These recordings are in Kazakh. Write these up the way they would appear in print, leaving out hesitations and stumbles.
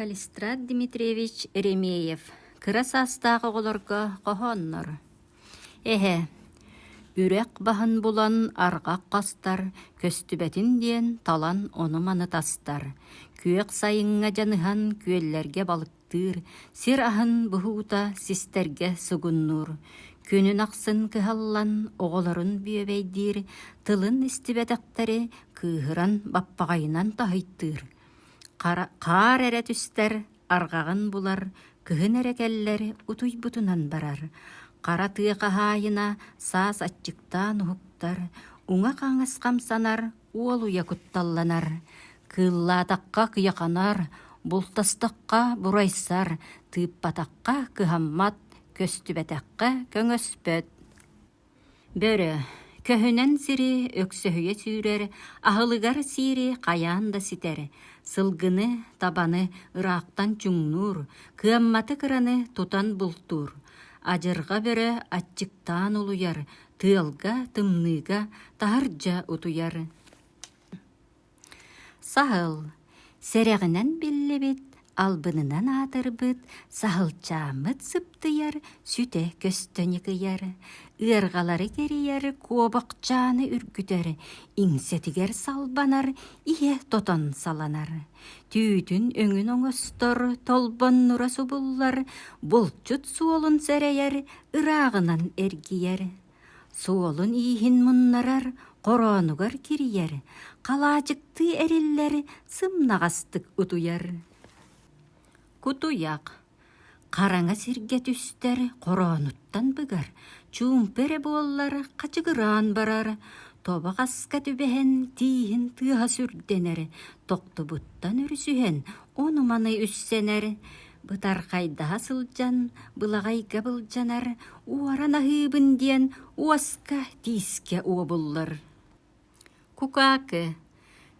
Калистрат Дмитриевич Еремеев. Кырасастағы оларға қоғаннар. Үрек бахын булан арғақ қастар, көстүбәтін ден талан оны манытастар. Күйек сайынға жаныхан күйеллерге балыктыр, сир ахын бұхута систерге сугуннур. Күнін ақсын кыхаллан оғыларын бүйебейдир, тылын истибәтәқтәрі кыхыран баппағайынан тахыйттыр. Қар әрі түстер арғағын бұлар, кыхын әрекеллер утуй бұтынан барар. Қара тыға хайына саас атчықтан ұхықтар, уңа қаңыз қамсанар, уол уя күтталланар. Кылладаққа кыяқанар, бұлтастыққа бұрайсар, тыппатаққа кыхаммат, көстүбәтәққа көңөспөт. Бөрі, көһүнен сири өксөһүйе сүүрер, ахылыгар сири қаян да ситер. Сылгыны, табаны ырақтан чуңнур, кыамматы кыраны тутан бұлтур. Ажырға бөрі атчықтан улуяр, тыалга, тымныга, тахаржа утуяр. Сахыл, сәрәғінен білі бет, албынынан атырбыт, сахылчамыт сыптыяр, сүте көстөні кыяр. Үргалары керияр, куобақчаны үргүтер, иңсетігер салбанар, ие тотон саланар. Түйтін өңін оңыстор, толбон нура субуллар, болчут суолун сәрәйер, ырағынан әргияр. Суолун иихин мұннарар, қоронугар кирияр, қалачыкты әреллер, сымнағастык утуяр. Кутуяк. Қараңа сирге түстер, қоронуттан бұгар, чумпере боллар, қачығыран барар, тоба қасқа түбәхен тиін тыға сүрденер, тоқты бұттан үрсүхен, оны маны үссенер. Бұтар қайдаға сылжан, бұлағайға бұлжанар, уарана хыбын ден, уасқа тиске уабыллар. Кукакы.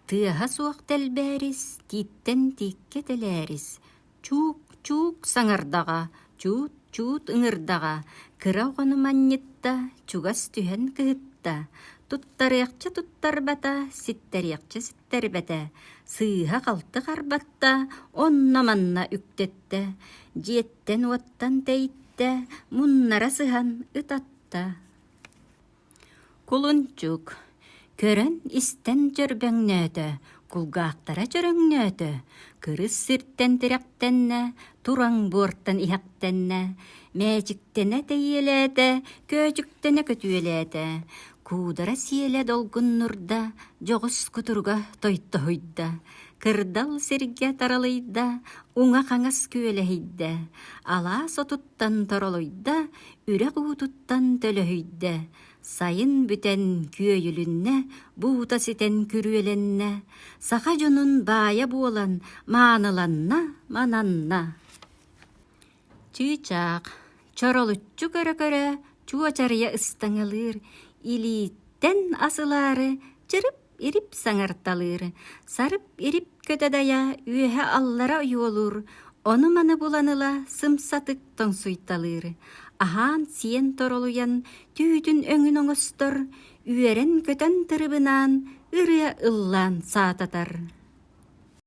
Тыға суақ тәлбәріс, титтен тикке тәләріс. Чук саңырдаға, чут ыңырдаға, кыра оғаны маннетта, чугас түхен кыхытта. Туттарыяқчы туттар бата, ситтерияқчы ситтер бәті. Сыға қалты қарбатта, онна манна үктетті. Жеттен уаттан тәйтті, мұннара сыған ытатта. Кулунчук. Көрін истен жөрбәңнөті, кулгақтара жөрөңнөті. Кырыс сирттен тирәқтенне, тураң борттан иһақтенне. Мәжіктене тейеләді, көжіктене көтуеләді. Кудара сиеле долгун нурда, жоғыс кутурга тойты хойда. Кырдал сирге таралыйда, уңа қаңас көөләйді. Ала сотуттан торолойда, үрек уутуттан төлөйді. Сайын бүтен күйөйүлүнне, буута ситен күрүеленне. Сақа жонун бая буолан, мааныланна, мананна. Чыычақ, чоролуччу көрө-көрө, чуачария ыстаңылыр. Илиттен асылары, чырып ирип саңарталыр. Сарып ирип көтөдая, үйе аллара уйолур. Оны маны буланыла, сымсатык тоңсуйталыр. Ахан сиен торолуян, түйтін өңін оңыстор, үйерен көтен тырыбынан, ырыя ыллан саататар.